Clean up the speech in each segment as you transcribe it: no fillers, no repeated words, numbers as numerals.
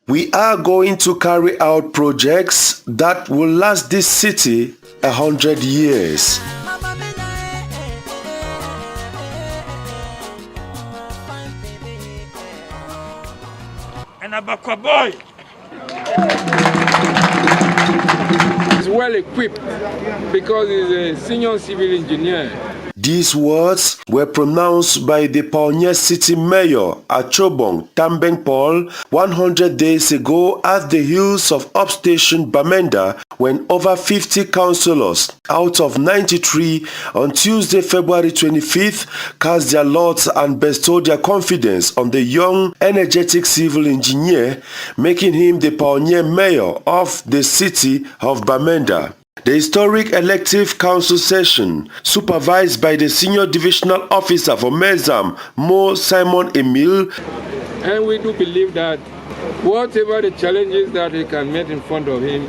We are going to carry out projects that will last this city 100 years. And Abakwa boy is well equipped because he's a senior civil engineer. These words were pronounced by the Pioneer City Mayor Achobong Paul 100 days ago at the hills of upstation Bamenda when over 50 councillors out of 93 on Tuesday, February 25th cast their lots and bestowed their confidence on the young, energetic civil engineer, making him the pioneer mayor of the city of Bamenda. The historic elective council session, supervised by the senior divisional officer for Mezam, Mo Simon Emil, and we do believe that whatever the challenges that he can meet in front of him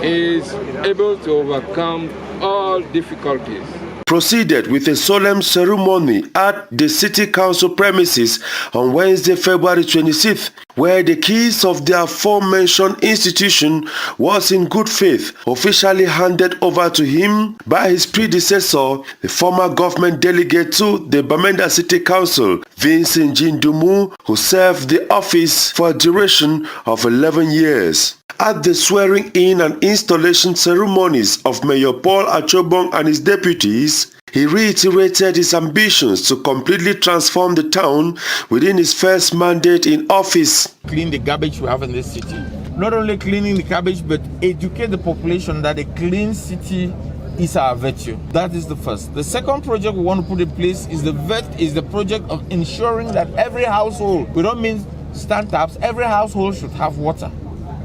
is able to overcome all difficulties. Proceeded with a solemn ceremony at the City Council premises on Wednesday, February 26th, where the keys of the aforementioned institution was in good faith officially handed over to him by his predecessor, the former government delegate to the Bamenda City Council, Vincent Jindumu, who served the office for a duration of 11 years. At the swearing-in and installation ceremonies of Mayor Paul Achobong and his deputies, he reiterated his ambitions to completely transform the town within his first mandate in office. Clean the garbage we have in this city. Not only cleaning the garbage, but educate the population that a clean city is our virtue. That is the first. The second project we want to put in place is the project of ensuring that every household, we don't mean stand-ups, every household should have water.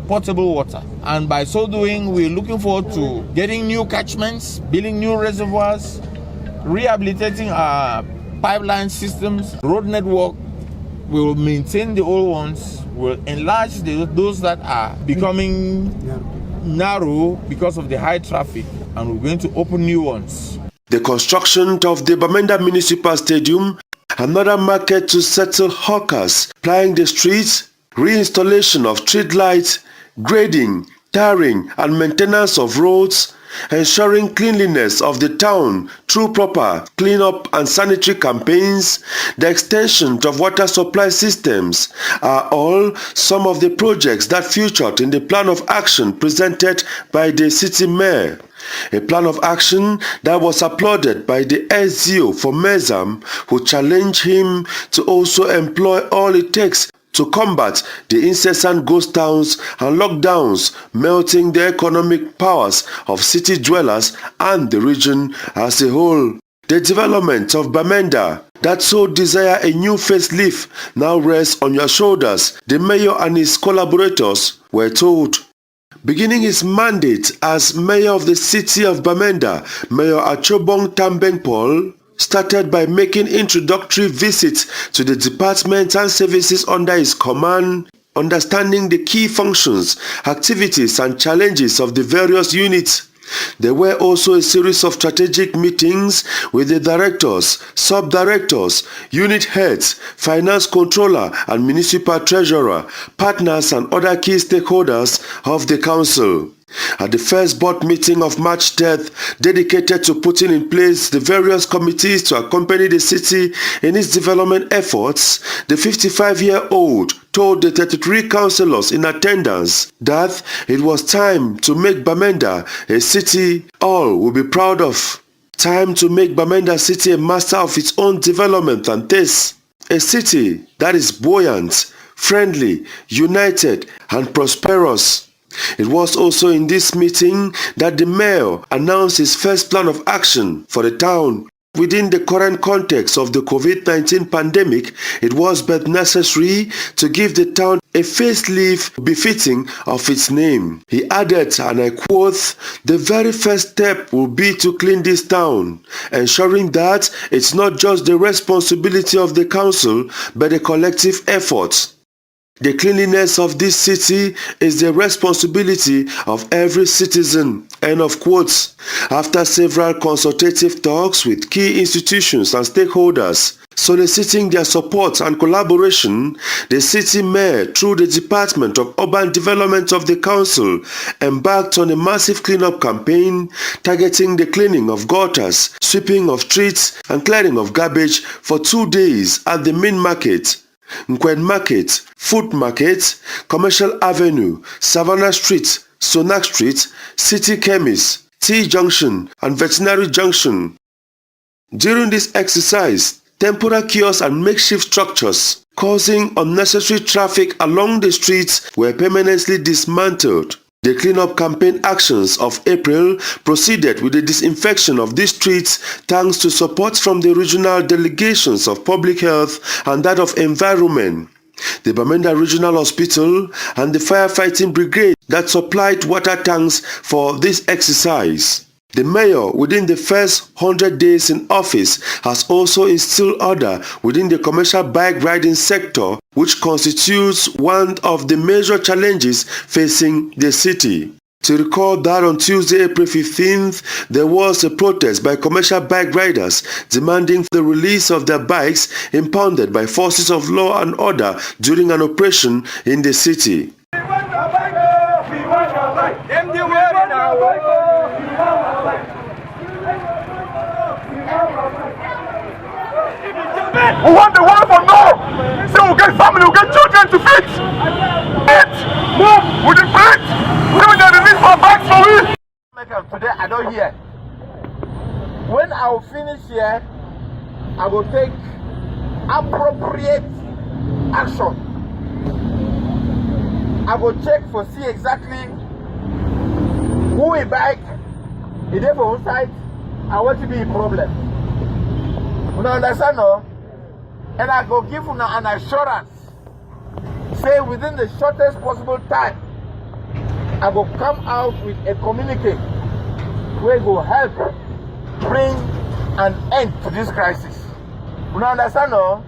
Potable water, and by so doing we're looking forward to getting new catchments, building new reservoirs, rehabilitating our pipeline systems, road network. We will maintain the old ones, we'll enlarge those that are becoming narrow because of the high traffic, and we're going to open new ones. The construction of the Bamenda Municipal Stadium, another market to settle hawkers plying the streets, reinstallation of street lights, grading, tarring and maintenance of roads, ensuring cleanliness of the town through proper clean-up and sanitary campaigns, the extension of water supply systems are all some of the projects that featured in the plan of action presented by the city mayor. A plan of action that was applauded by the SGO for Mezam, who challenged him to also employ all it takes to combat the incessant ghost towns and lockdowns, melting the economic powers of city dwellers and the region as a whole. The development of Bamenda that so desire a new facelift now rests on your shoulders, the mayor and his collaborators were told. Beginning his mandate as mayor of the city of Bamenda, Mayor Achobong Paul started by making introductory visits to the departments and services under his command, understanding the key functions, activities and challenges of the various units. There were also a series of strategic meetings with the directors, sub-directors, unit heads, finance controller and municipal treasurer, partners and other key stakeholders of the council. At the first board meeting of March 3rd, dedicated to putting in place the various committees to accompany the city in its development efforts, the 55-year-old told the 33 councillors in attendance that it was time to make Bamenda a city all will be proud of. Time to make Bamenda City a master of its own development and taste. A city that is buoyant, friendly, united and prosperous. It was also in this meeting that the mayor announced his first plan of action for the town. Within the current context of the COVID-19 pandemic, it was but necessary to give the town a facelift befitting of its name. He added, and I quote, "The very first step will be to clean this town, ensuring that it's not just the responsibility of the council, but a collective effort. The cleanliness of this city is the responsibility of every citizen." End of quotes. After several consultative talks with key institutions and stakeholders, Soliciting their support and collaboration, the city mayor, through the Department of Urban Development of the council, embarked on a massive cleanup campaign targeting the cleaning of gutters, sweeping of streets, and clearing of garbage for 2 days at the main market, Nkwen Market, Food Market, Commercial Avenue, Savannah Street, Sonak Street, City Chemist, T Junction, and Veterinary Junction. During this exercise, temporary kiosks and makeshift structures causing unnecessary traffic along the streets were permanently dismantled. The cleanup campaign actions of April proceeded with the disinfection of these streets thanks to support from the regional delegations of public health and that of environment, the Bamenda Regional Hospital, and the firefighting brigade that supplied water tanks for this exercise. The mayor, within the first 100 days in office, has also instilled order within the commercial bike riding sector, which constitutes one of the major challenges facing the city. To recall that on Tuesday, April 15th, there was a protest by commercial bike riders demanding the release of their bikes impounded by forces of law and order during an operation in the city. We want the world to know. So we'll get family, we'll get children to feed. With the plate. We will release our bags for it. Today I don't hear. When I will finish here, I will take appropriate action. I will check for see exactly who is back, is there for one side, and what will be a problem. You understand, no? And I go give you an assurance. Say within the shortest possible time, I will come out with a communique where will help bring an end to this crisis. You understand, no?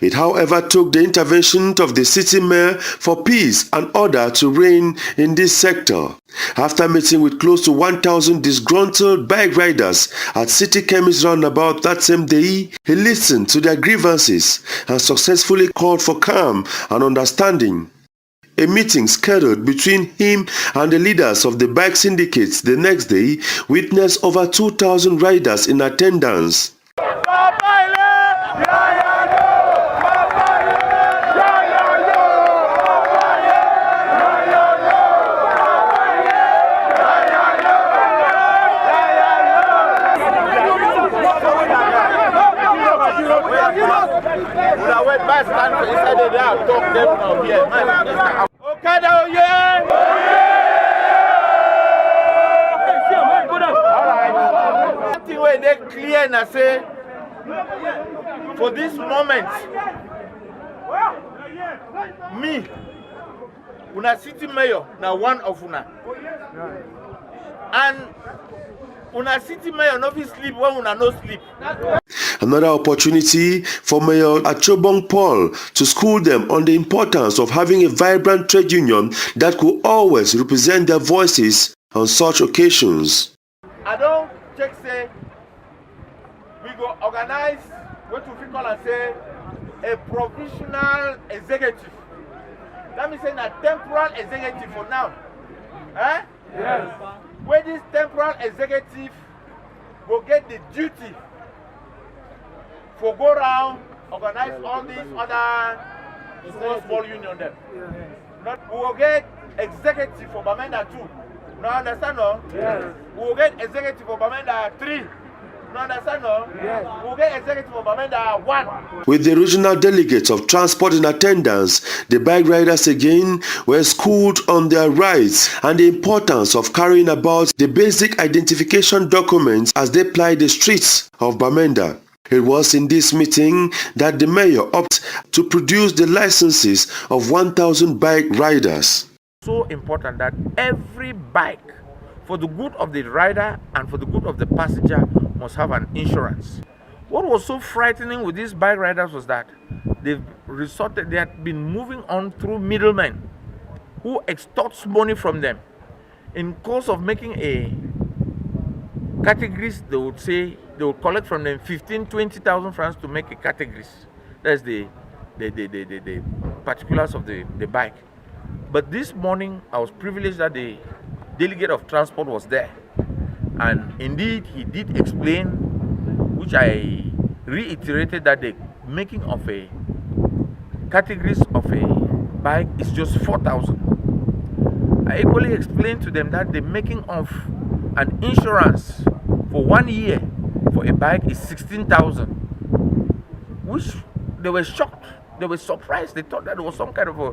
It, however, took the intervention of the city mayor for peace and order to reign in this sector. After meeting with close to 1,000 disgruntled bike riders at City Chemist roundabout that same day, he listened to their grievances and successfully called for calm and understanding. A meeting scheduled between him and the leaders of the bike syndicates the next day witnessed over 2,000 riders in attendance. They clear and I say for this moment me una city mayor na one of una and una city mayor no fit sleep when una no sleep. Another opportunity for Mayor Achobong Paul to school them on the importance of having a vibrant trade union that could always represent their voices on such occasions. I don't check say we go organize what we call and say a provisional executive. That means saying a temporal executive for now. Eh? Yes. Where this temporal executive will get the duty for go around, organize all these other small union them. Not, we will get executive for Bamenda 2. No understand, no? Yes. We will get executive for Bamenda 3. No understand, no? Yes. We will get executive for Bamenda 1. With the regional delegates of transport in attendance, the bike riders again were schooled on their rights and the importance of carrying about the basic identification documents as they ply the streets of Bamenda. It was in this meeting that the mayor opted to produce the licenses of 1,000 bike riders. So important that every bike, for the good of the rider and for the good of the passenger, must have an insurance. What was so frightening with these bike riders was that they had been moving on through middlemen who extorts money from them. In course of making a categories, they would say they will collect from them 15,000-20,000 francs to make a categories. That's the particulars of the bike. But this morning, I was privileged that the delegate of transport was there. And indeed, he did explain, which I reiterated, that the making of a categories of a bike is just 4,000. I equally explained to them that the making of an insurance for 1 year for a bike is 16,000, which they were shocked, they were surprised, they thought that it was some kind of a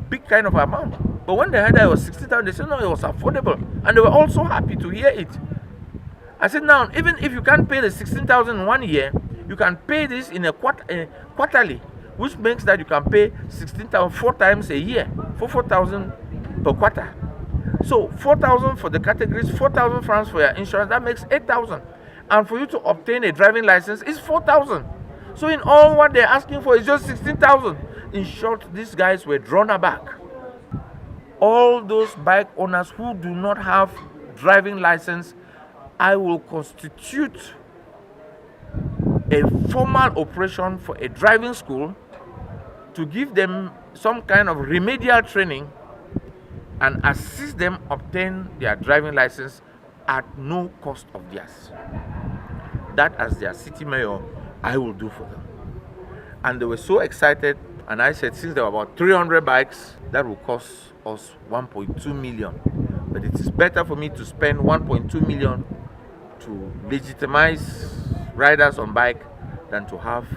big kind of amount. But when they heard that it was 16,000, they said no, it was affordable, and they were also happy to hear it. I said now, even if you can't pay the 16,000 in 1 year, you can pay this in a quarterly, which makes that you can pay 16,000 4 times a year, for 4,000 per quarter. So 4,000 for the categories, 4,000 francs for your insurance, that makes 8,000. And for you to obtain a driving license is 4,000. So in all, what they're asking for is just 16,000. In short, these guys were drawn aback. All those bike owners who do not have driving license, I will constitute a formal operation for a driving school to give them some kind of remedial training and assist them obtain their driving license at no cost of theirs. That, as their city mayor, I will do for them. And they were so excited, and I said, since there were about 300 bikes, that will cost us 1.2 million. But it is better for me to spend 1.2 million to legitimize riders on bike than to have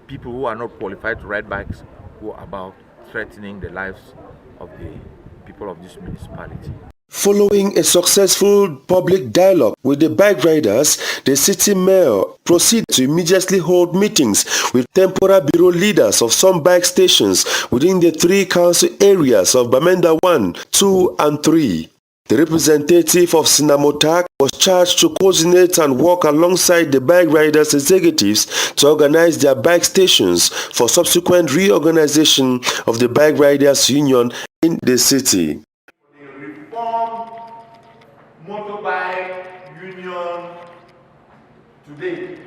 people who are not qualified to ride bikes go about threatening the lives of the people of this municipality. Following a successful public dialogue with the bike riders, the city mayor proceeded to immediately hold meetings with temporary bureau leaders of some bike stations within the 3 council areas of Bamenda 1, 2 and 3. The representative of Sinamotak was charged to coordinate and work alongside the bike riders' executives to organize their bike stations for subsequent reorganization of the bike riders' union in the city. The reformed motorbike union today.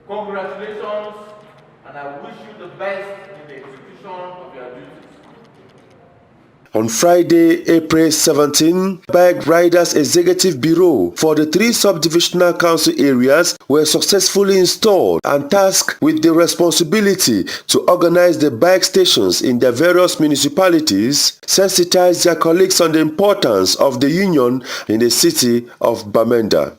Congratulations, and I wish you the best in the execution of your duties. On Friday, April 17, Bike Riders Executive Bureau for the 3 subdivisional council areas were successfully installed and tasked with the responsibility to organize the bike stations in their various municipalities, sensitize their colleagues on the importance of the union in the city of Bamenda.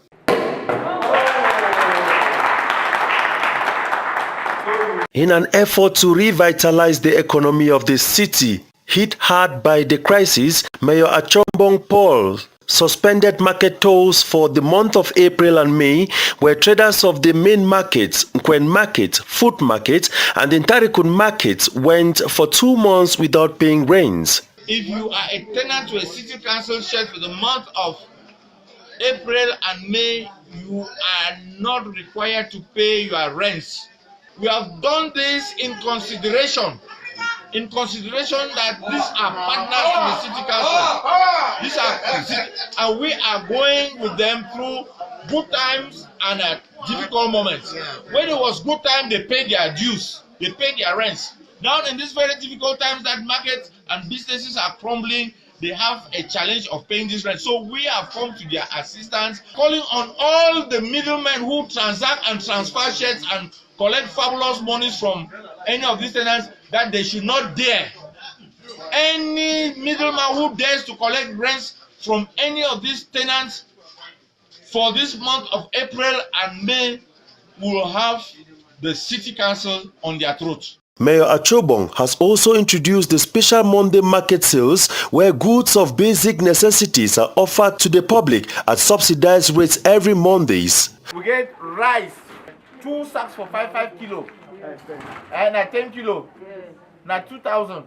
In an effort to revitalize the economy of the city, hit hard by the crisis, Mayor Achobong Paul suspended market tolls for the month of April and May, where traders of the main markets, Nkwen Market, Food Market, and the Ntarikun Market went for 2 months without paying rents. If you are a tenant to a city council shed for the month of April and May, you are not required to pay your rents. We have done this in consideration that these are partners to the city council. And we are going with them through good times and difficult moments. When it was good time, they paid their dues, they paid their rents. Now in these very difficult times that markets and businesses are crumbling, they have a challenge of paying this rent. So we have come to their assistance, calling on all the middlemen who transact and transfer shares and collect fabulous monies from any of these tenants, that they should not dare. Any middleman who dares to collect rents from any of these tenants for this month of April and May will have the city council on their throat. Mayor Achobong has also introduced the special Monday market sales, where goods of basic necessities are offered to the public at subsidized rates every Mondays. We get rice, 2 sacks for 5 kilo, and 10 kilo, now 2,000.